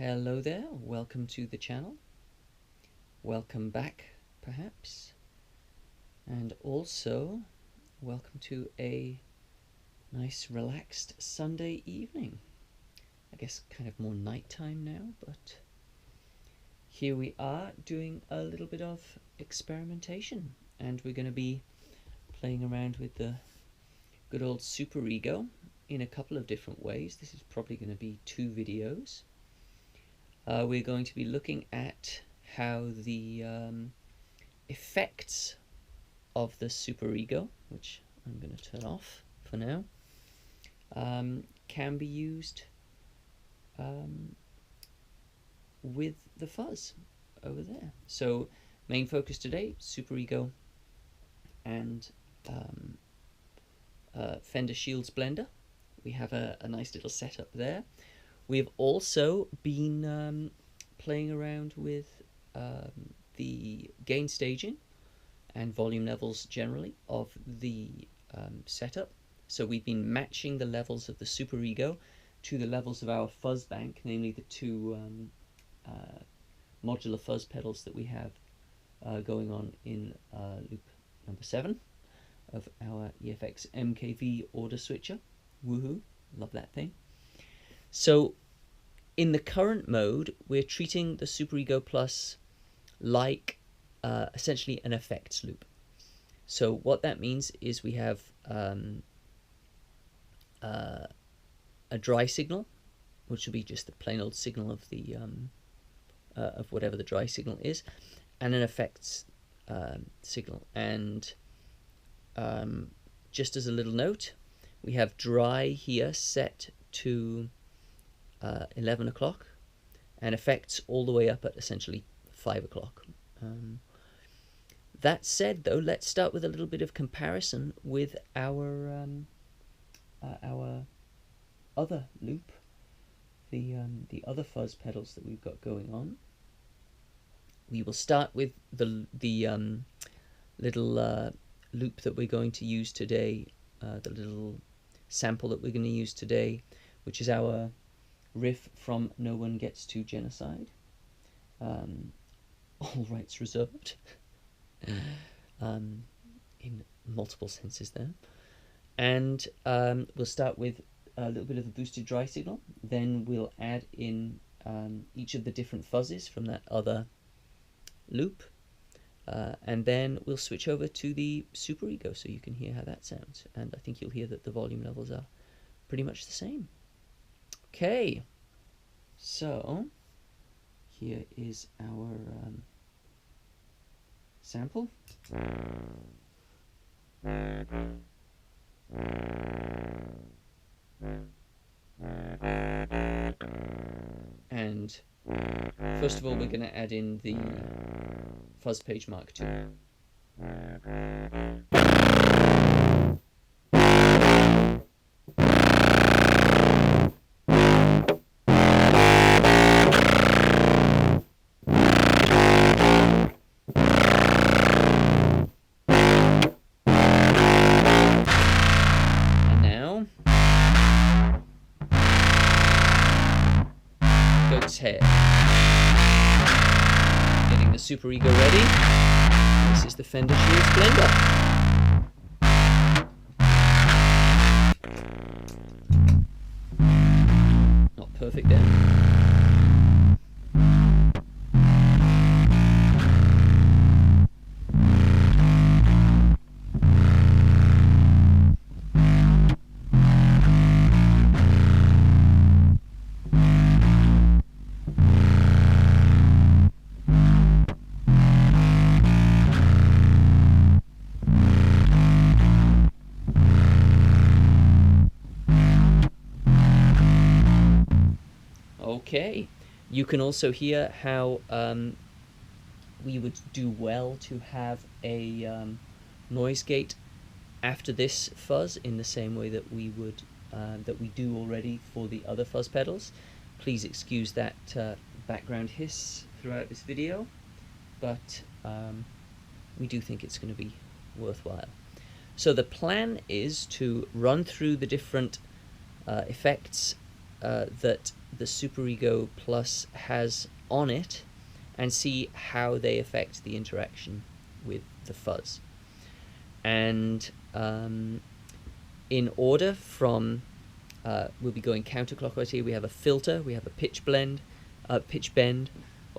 Hello there, welcome to the channel. Welcome back, perhaps. And also, welcome to a nice relaxed Sunday evening. I guess kind of more nighttime now, but here we are doing a little bit of experimentation. And we're going to be playing around with the good old Superego in a couple of different ways. This is probably going to be 2 videos. We're going to be looking at how the effects of the Superego, which I'm going to turn off for now, can be used with the Fuzz over there. So main focus today, Superego and Fender Shields Blender. We have a nice little setup there. We've also been playing around with the gain staging and volume levels generally of the setup. So we've been matching the levels of the Superego to the levels of our fuzz bank, namely the 2 modular fuzz pedals that we have going on in loop number 7 of our EFX MKV order switcher. Woohoo, love that thing. So in the current mode, we're treating the Superego Plus like essentially an effects loop. So what that means is we have a dry signal, which will be just the plain old signal of the of whatever the dry signal is, and an effects signal. And just as a little note, we have dry here set to 11 o'clock and effects all the way up at essentially 5 o'clock. That said, though, let's start with a little bit of comparison with our other loop, the other fuzz pedals that we've got going on. We will start with the little loop that we're going to use today, the little sample that we're going to use today, which is our Riff from No One Gets to Genocide. All rights reserved. In multiple senses there. And we'll start with a little bit of a boosted dry signal. Then we'll add in each of the different fuzzes from that other loop. And then we'll switch over to the Superego so you can hear how that sounds. And I think you'll hear that the volume levels are pretty much the same. Okay, so here is our sample. And first of all, we're going to add in the fuzz page mark 2. Head. Getting the Superego ready. This is the Fender Shields Blender. Not perfect there. Okay, you can also hear how we would do well to have a noise gate after this fuzz in the same way that we would that we do already for the other fuzz pedals. Please excuse that background hiss throughout this video, but we do think it's going to be worthwhile. So the plan is to run through the different effects that the Superego Plus has on it and see how they affect the interaction with the fuzz. And in order from, we'll be going counterclockwise here. We have a filter, we have a pitch bend, or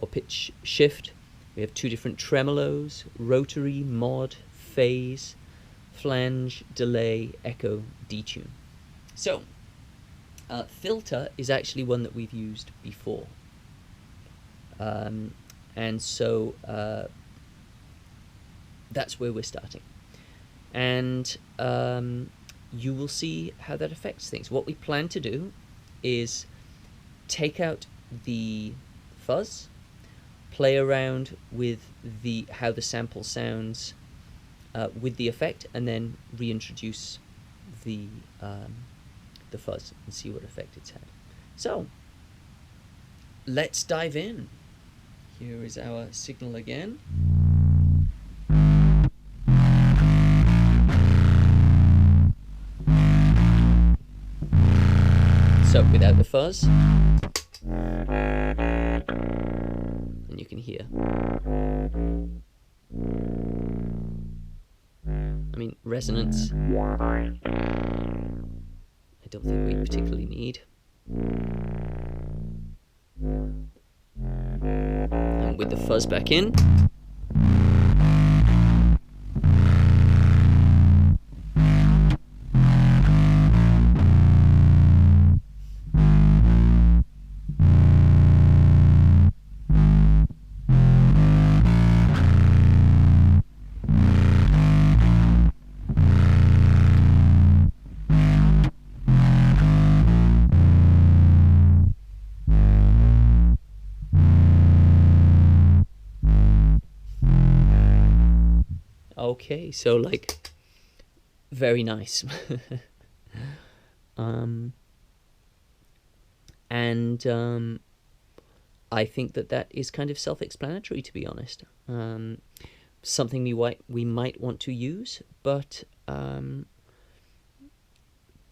pitch shift. We have two different tremolos: rotary, mod, phase, flange, delay, echo, detune. So filter is actually one that we've used before, and so that's where we're starting, and you will see how that affects things. What we plan to do is take out the fuzz, play around with how the sample sounds with the effect, and then reintroduce the fuzz and see what effect it's had. So let's dive in. Here is our signal again. So without the fuzz, and you can hear. I mean, resonance, I don't think we particularly need. And with the fuzz back in, okay, so like, very nice. I think that is kind of self-explanatory, to be honest. Something we might want to use, but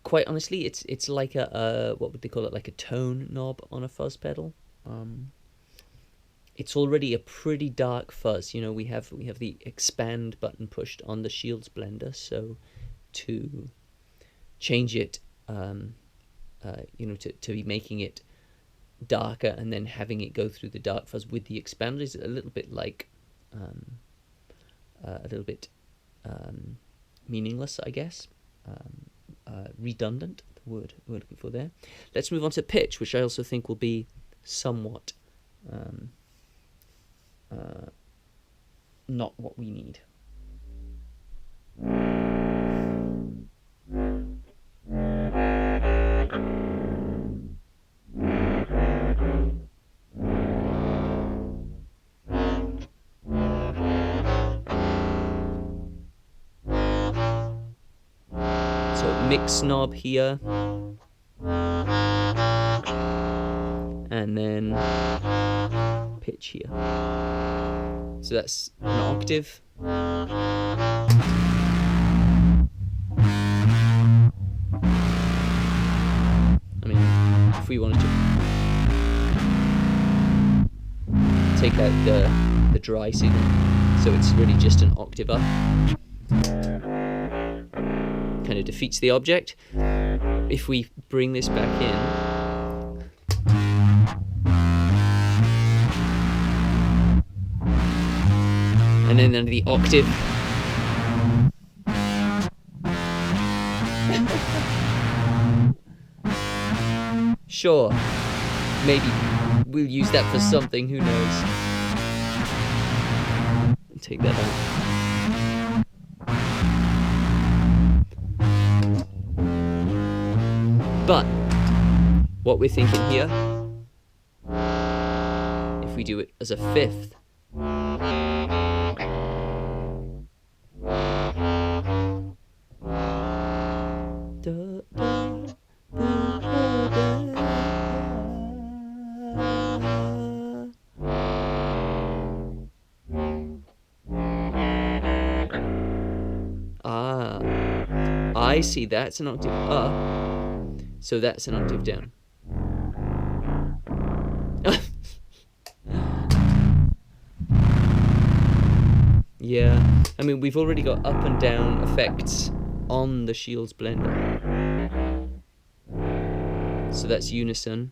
quite honestly, it's like a what would they call it? Like a tone knob on a fuzz pedal. It's already a pretty dark fuzz. You know, we have the expand button pushed on the Shields Blender, so to change it, you know, to be making it darker and then having it go through the dark fuzz with the expander is a little bit like meaningless, I guess. Redundant, the word we're looking for there. Let's move on to pitch, which I also think will be somewhat not what we need. So mix knob here, and then pitch here. So that's an octave. I mean, if we wanted to take out the dry signal, so it's really just an octave up, kind of defeats the object. If we bring this back in, and then under the octave, sure, maybe we'll use that for something, who knows. Take that out. But what we're thinking here, if we do it as a fifth, I see, that's an octave up, so that's an octave down. Yeah, I mean, we've already got up and down effects on the Shields Blender. So that's unison.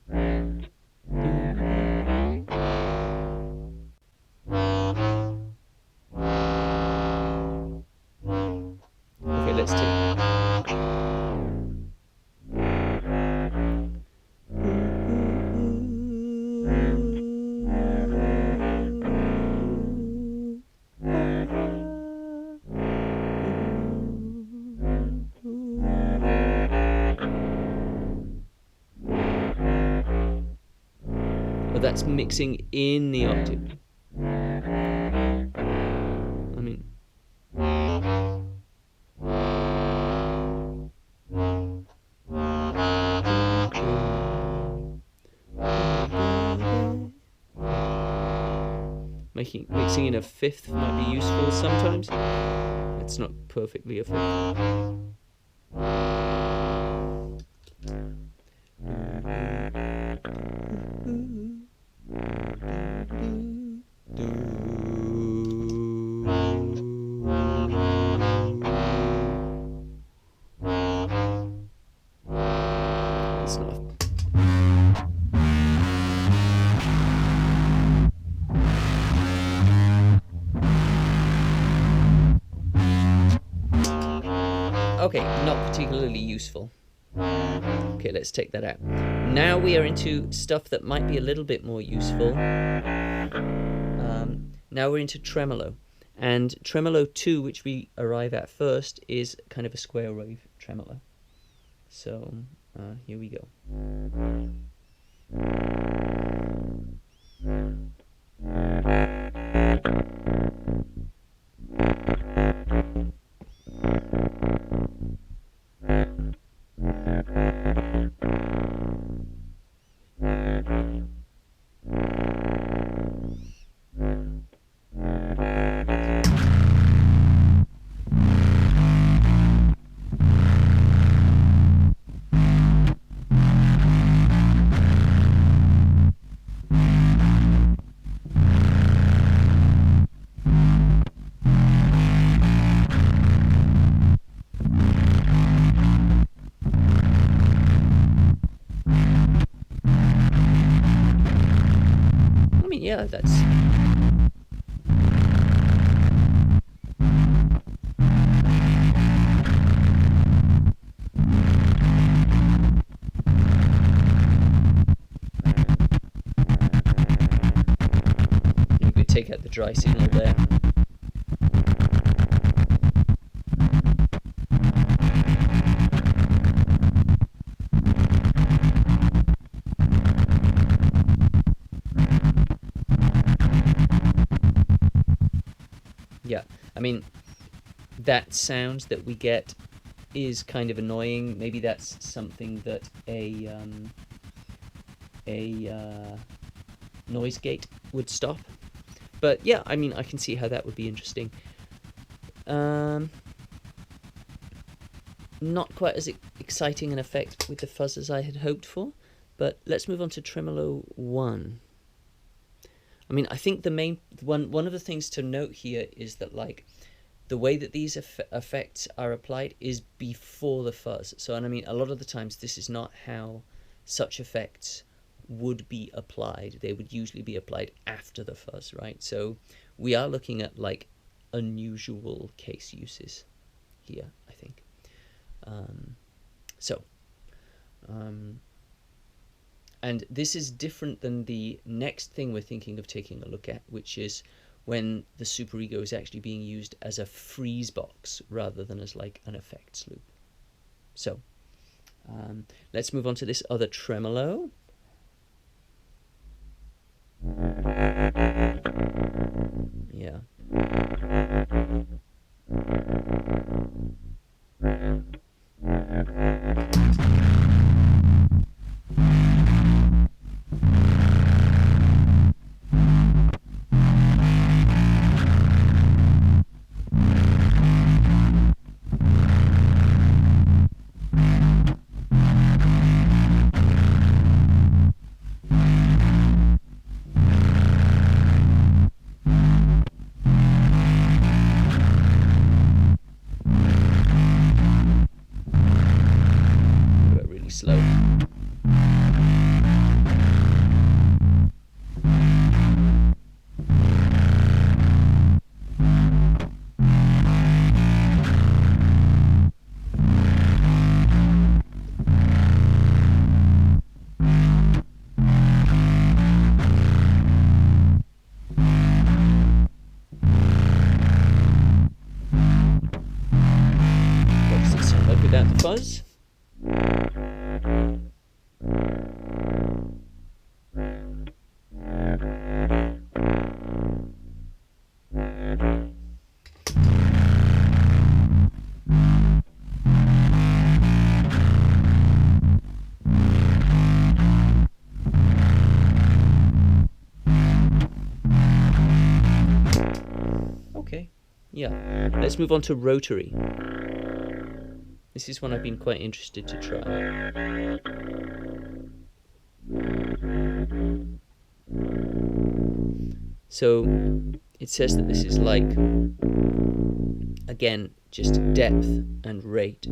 Okay, let's take... Oh, that's mixing in the octave. I mean... Mixing in a fifth might be useful sometimes. It's not perfectly a fifth. It's not. Okay, not particularly useful. Okay, let's take that out. Now we are into stuff that might be a little bit more useful. Now we're into tremolo. And tremolo 2, which we arrive at first, is kind of a square wave tremolo. So, here we go. Yeah, that's... You could take out the dry signal there. Yeah, I mean, that sound that we get is kind of annoying. Maybe that's something that a noise gate would stop. But yeah, I mean, I can see how that would be interesting. Not quite as exciting an effect with the fuzz as I had hoped for, but let's move on to tremolo 1. I mean, I think the main one of the things to note here is that, like, the way that these effects are applied is before the fuzz. So, and I mean, a lot of the times this is not how such effects would be applied. They would usually be applied after the fuzz, right? So we are looking at, like, unusual case uses here, I think. And this is different than the next thing we're thinking of taking a look at, which is when the Superego is actually being used as a freeze box rather than as, like, an effects loop. So let's move on to this other tremolo. Yeah. fuzz. Okay, yeah. Let's move on to rotary. This is one I've been quite interested to try. So it says that this is like, again, just depth and rate.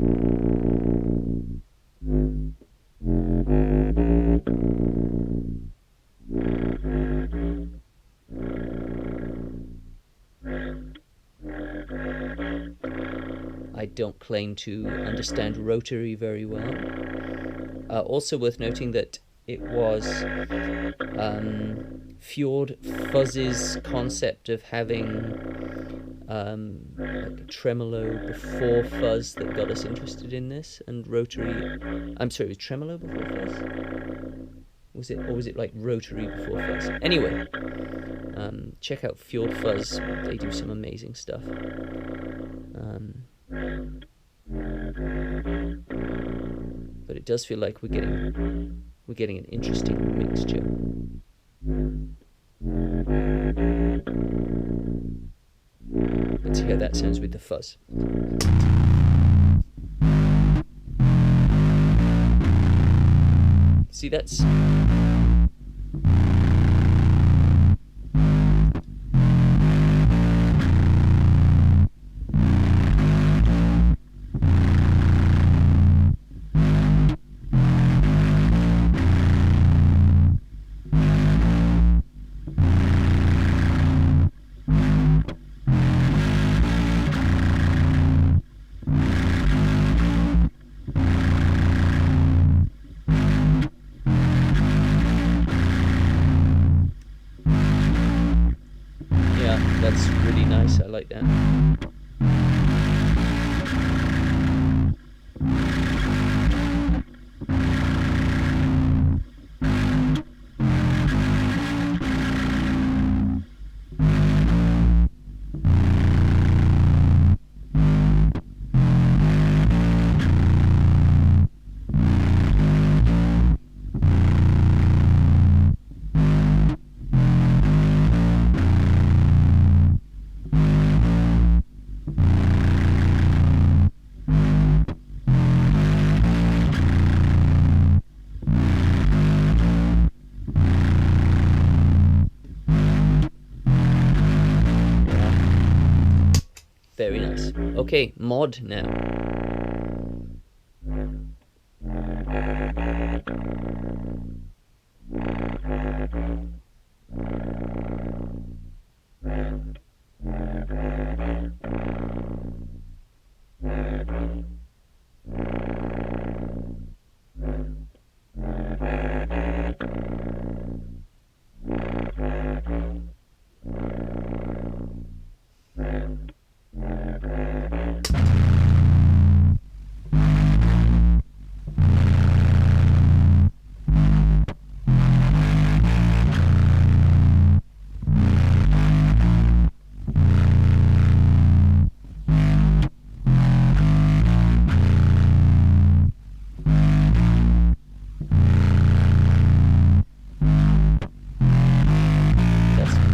I don't claim to understand rotary very well. Also worth noting that it was Fjord Fuzz's concept of having like a tremolo before fuzz that got us interested in this, and rotary. I'm sorry, was tremolo before fuzz? Was it, or was it like rotary before fuzz? Anyway, check out Fjord Fuzz. They do some amazing stuff. But it does feel like we're getting an interesting mixture. Let's see how that sounds with the fuzz. See, that's that's really nice. I like that. Very nice. Okay, mod now.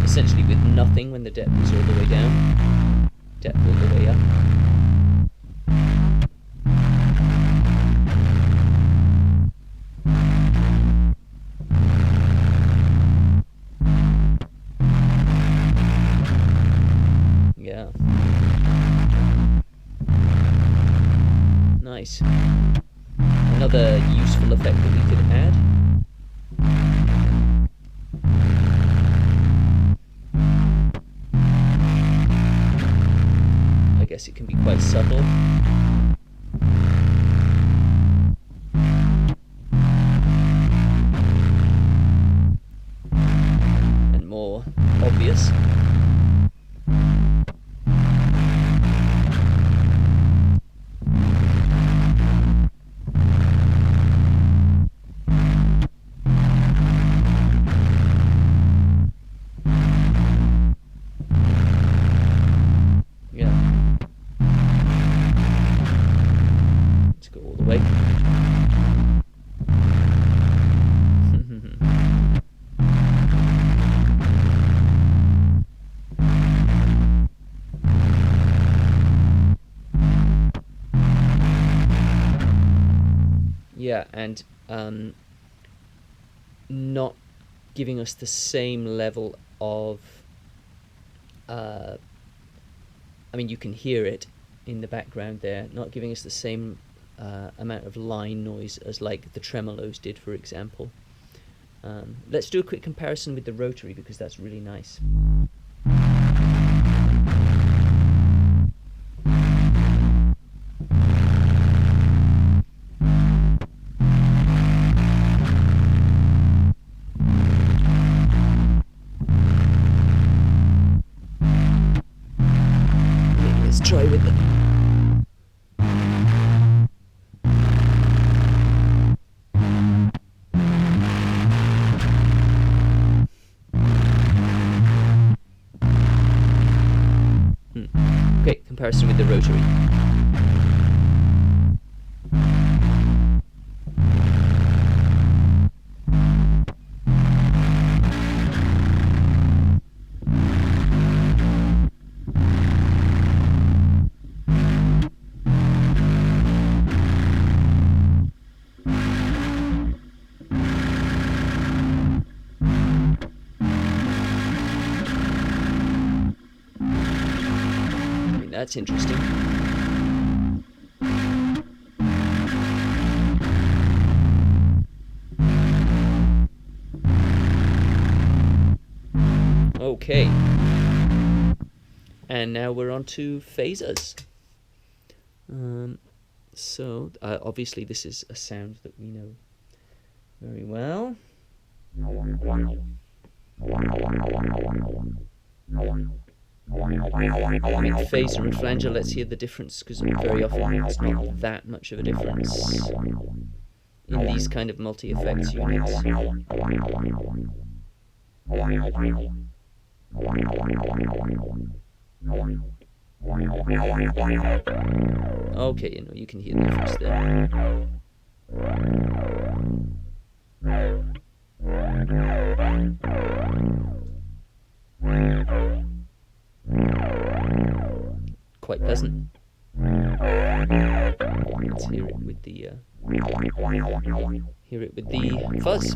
Essentially with nothing when the depth is all the way down, depth all the way up. Yeah. Nice. Another useful effect that we could add. I guess it can be quite subtle. And more obvious. yeah, and not giving us the same level of I mean, you can hear it in the background there, not giving us the same amount of line noise as like the tremolos did, for example. Let's do a quick comparison with the rotary, because that's really nice. Let's try with the okay, comparison with the rotary. That's interesting. Okay. And now we're on to phasers. So, obviously this is a sound that we know very well. I mean, phaser and flanger, let's hear the difference, because very often it's not that much of a difference in these kind of multi-effects units. Okay, you know, you can hear the difference there. Quite pleasant. Let's hear it with the fuzz.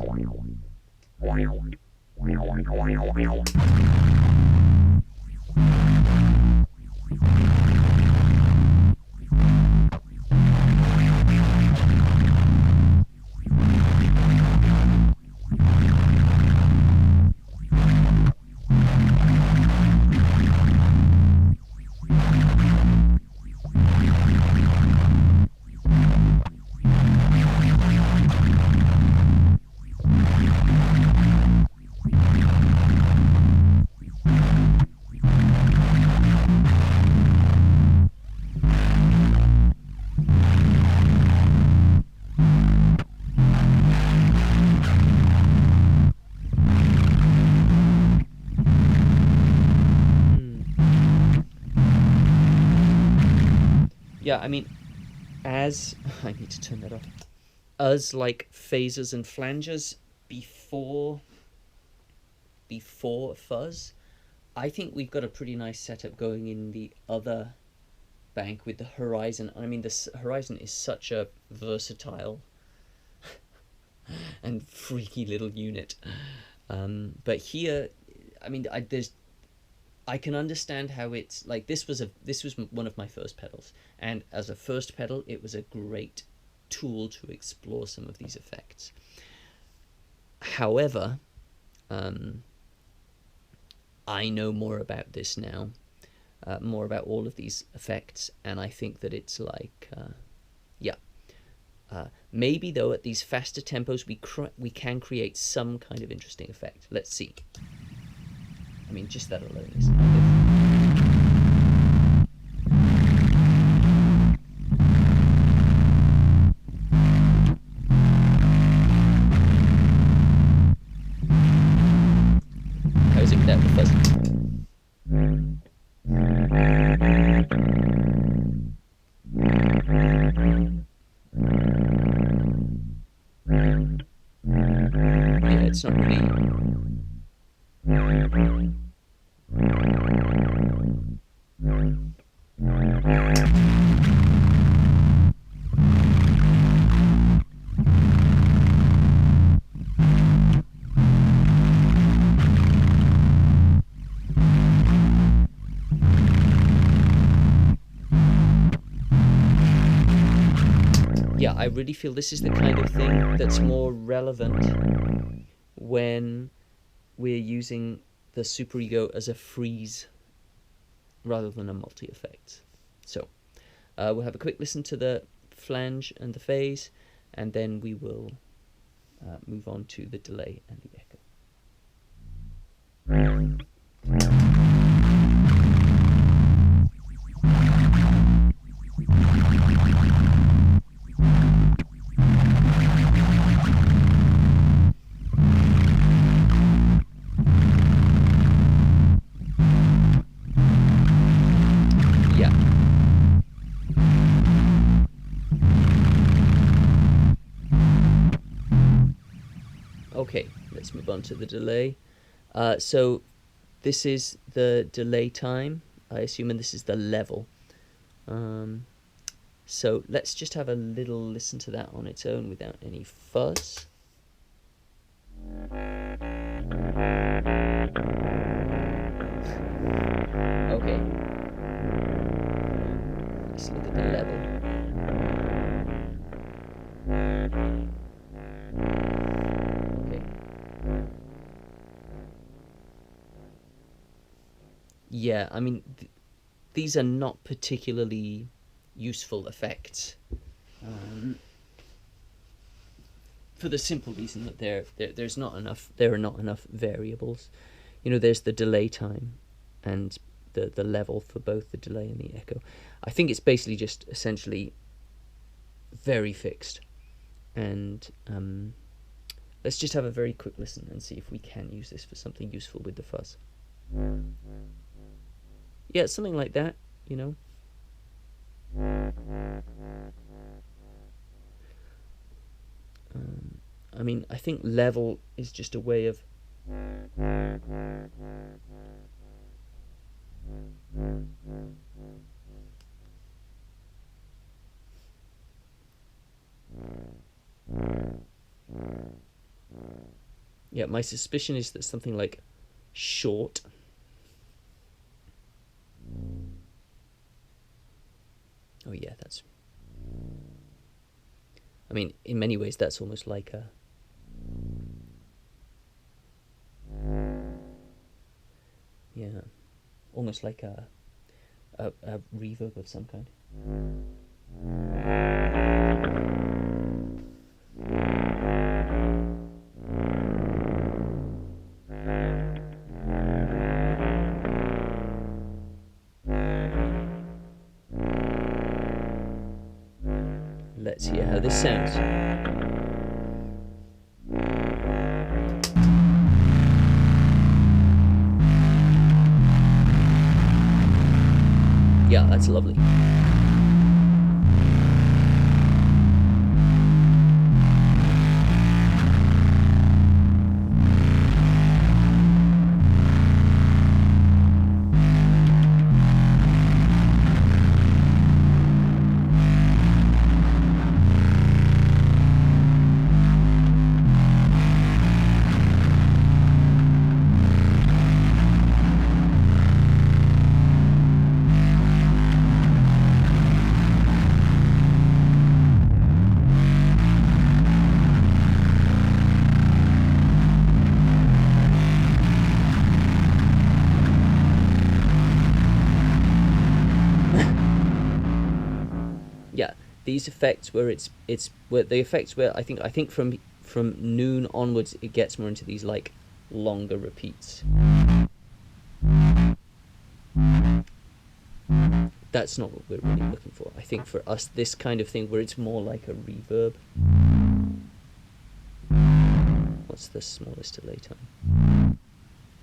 Yeah, I mean, as I need to turn that off. As like phasers and flangers before fuzz, I think we've got a pretty nice setup going in the other bank with the Horizon. I mean, this Horizon is such a versatile and freaky little unit. But here, I mean, I can understand how it's like this was one of my first pedals, and as a first pedal, it was a great tool to explore some of these effects. However, I know more about this now, more about all of these effects, and I think that it's like, yeah. Maybe though at these faster tempos we can create some kind of interesting effect. Let's see. I mean, just that alone is kind of... How is it without the fuzz? Yeah, it's not really... I really feel this is the kind of thing that's more relevant when we're using the Superego as a freeze rather than a multi-effect. So we'll have a quick listen to the flange and the phase, and then we will move on to the delay and the echo. Okay, let's move on to the delay. So this is the delay time, I assume, and this is the level. So let's just have a little listen to that on its own without any fuzz. Okay. Let's look at the level. Yeah, I mean, these are not particularly useful effects, for the simple reason that there are not enough variables. You know, there's the delay time and the level for both the delay and the echo. I think it's basically just essentially very fixed. And let's just have a very quick listen and see if we can use this for something useful with the fuzz. Yeah, something like that, you know. I mean, I think level is just a way of yeah, my suspicion is that something like short oh yeah, that's, I mean, in many ways that's almost like a yeah, almost like a reverb of some kind. Let's hear how this sounds. Yeah, that's lovely. Yeah, these effects where it's where the effects where I think from noon onwards it gets more into these like longer repeats. That's not what we're really looking for. I think for us, this kind of thing where it's more like a reverb. What's the smallest delay time?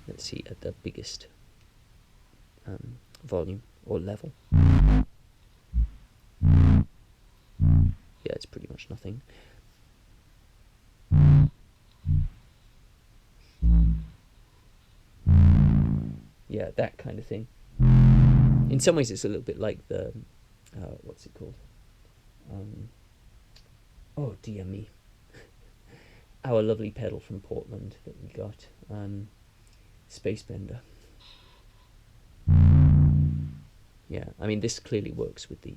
Let's see, at the biggest volume or level. Yeah, it's pretty much nothing. Yeah, that kind of thing. In some ways it's a little bit like the what's it called, oh dear me, our lovely pedal from Portland that we got, Space Bender. Yeah, I mean this clearly works with the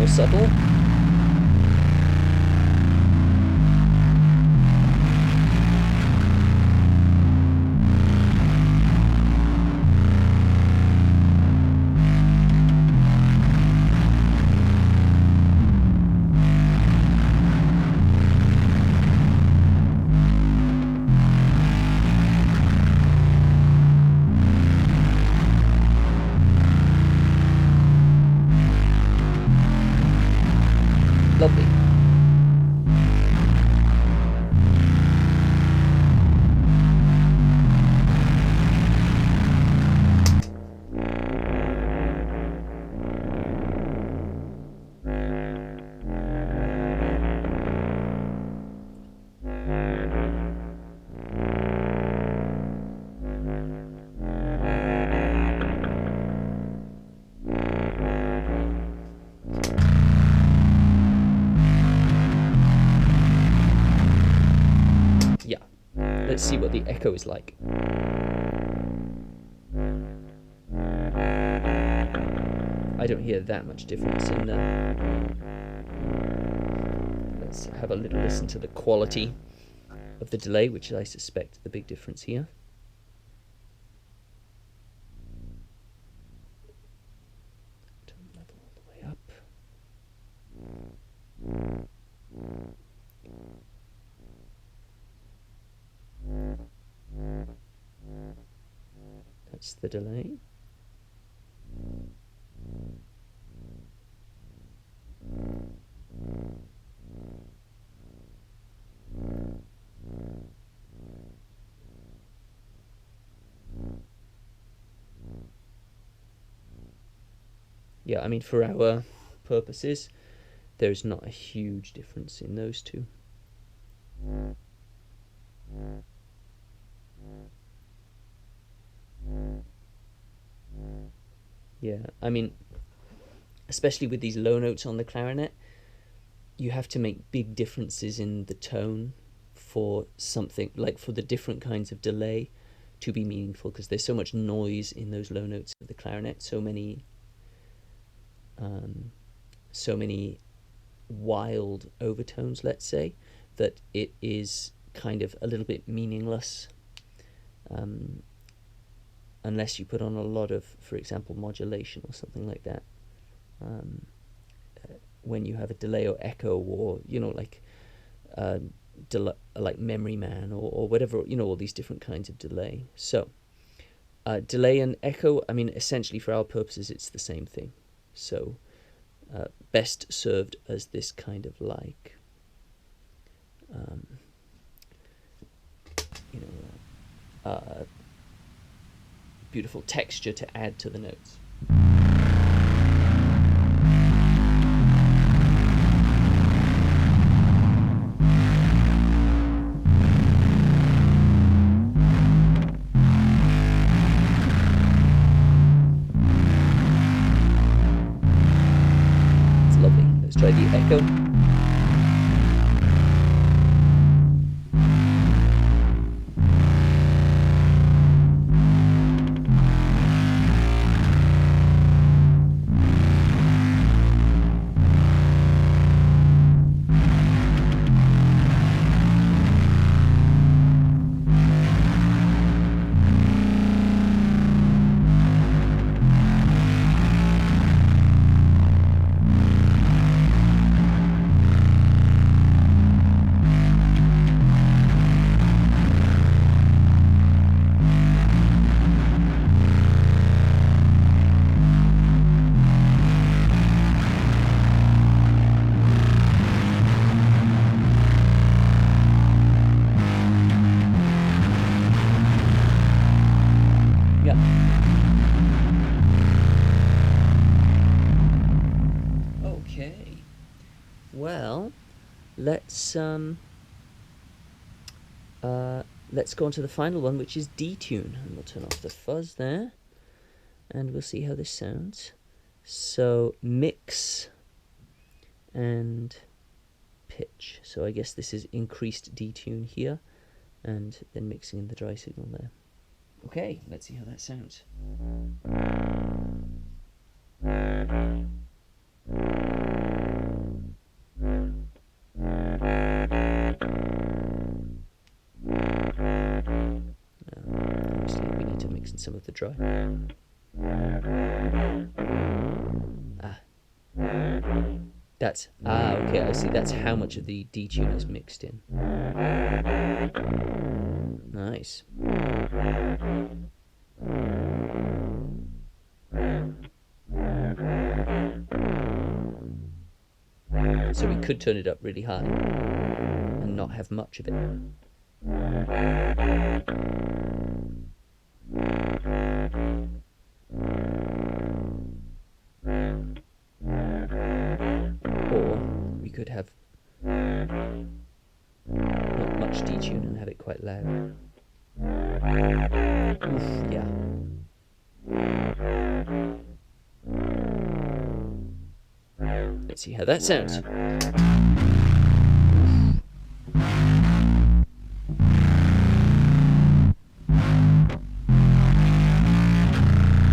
more subtle. Lovely. Let's see what the echo is like. I don't hear that much difference in there. Let's have a little listen to the quality of the delay, which I suspect is the big difference here. Tone level all the way up. That's the delay. Yeah, I mean, for our purposes, there's not a huge difference in those two. Yeah, I mean, especially with these low notes on the clarinet, you have to make big differences in the tone for something, like for the different kinds of delay to be meaningful, because there's so much noise in those low notes of the clarinet, so many wild overtones, let's say, that it is kind of a little bit meaningless unless you put on a lot of, for example, modulation or something like that. When you have a delay or echo, or like Memory Man or whatever, all these different kinds of delay. So delay and echo, I mean, essentially for our purposes, it's the same thing. So best served as this kind of like beautiful texture to add to the notes. It's lovely. Let's try the echo. Okay, well, let's go on to the final one, which is detune, and we'll turn off the fuzz there, and we'll see how this sounds. So mix and pitch. So I guess this is increased detune here, and then mixing in the dry signal there. Okay, let's see how that sounds. Thank you. some of the dry. That's, okay, I see, that's how much of the detune is mixed in. Nice. So we could turn it up really high and not have much of it. Or we could have not much detune and have it quite loud. Oof, yeah. Let's see how that sounds.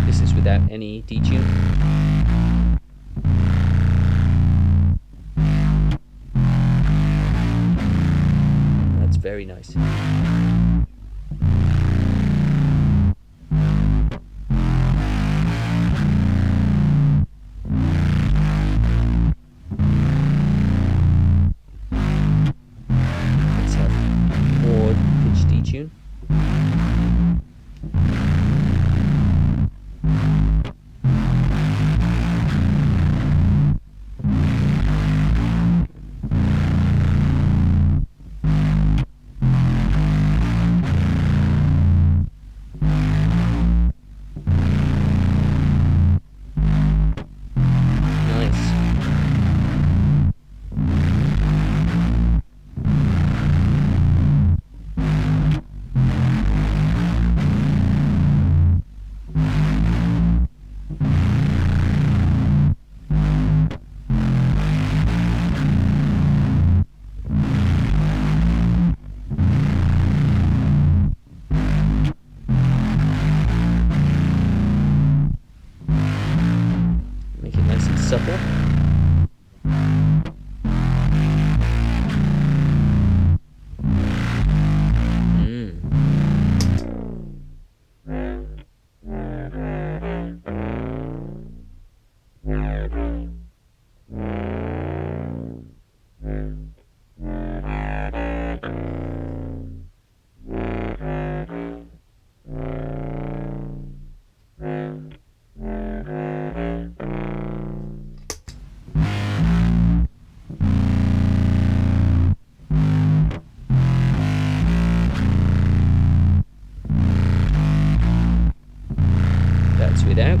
This is without any detune. That's very nice. Tune. Supple. Without.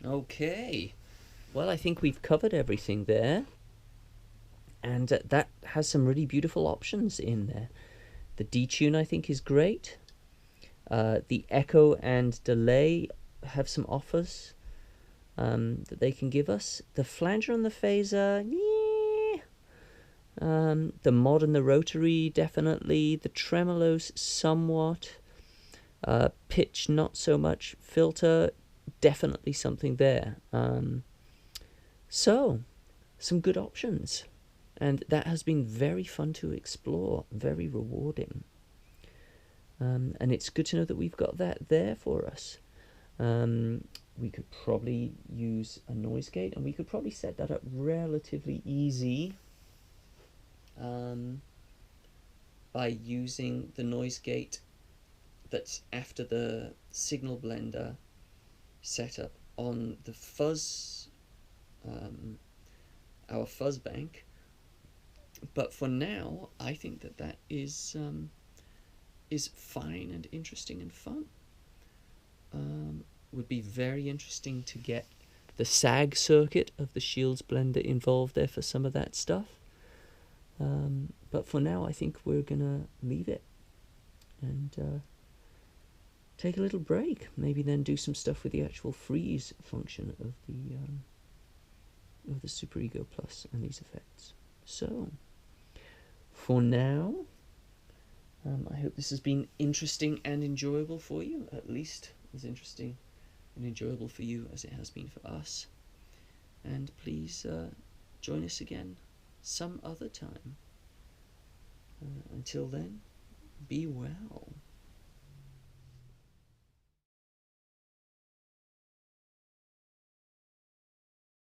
Okay, well, I think we've covered everything there, and that has some really beautiful options in there. The detune, I think, is great. The echo and delay have some offers that they can give us. The flanger and the phaser, yeah. The mod and the rotary, definitely. The tremolos, somewhat. Pitch, not so much. Filter, definitely something there. So, some good options, and that has been very fun to explore, very rewarding. And it's good to know that we've got that there for us. We could probably use a noise gate, and we could probably set that up relatively easy by using the noise gate that's after the signal blender setup on the Fuzz, our Fuzz bank. But for now, I think that that is fine and interesting and fun. Would be very interesting to get the SAG circuit of the Shields Blender involved there for some of that stuff. But for now, I think we're gonna leave it and take a little break. Maybe then do some stuff with the actual freeze function of the Superego Plus and these effects. So, for now, I hope this has been interesting and enjoyable for you, at least as interesting and enjoyable for you as it has been for us. And please join us again some other time. Until then, be well.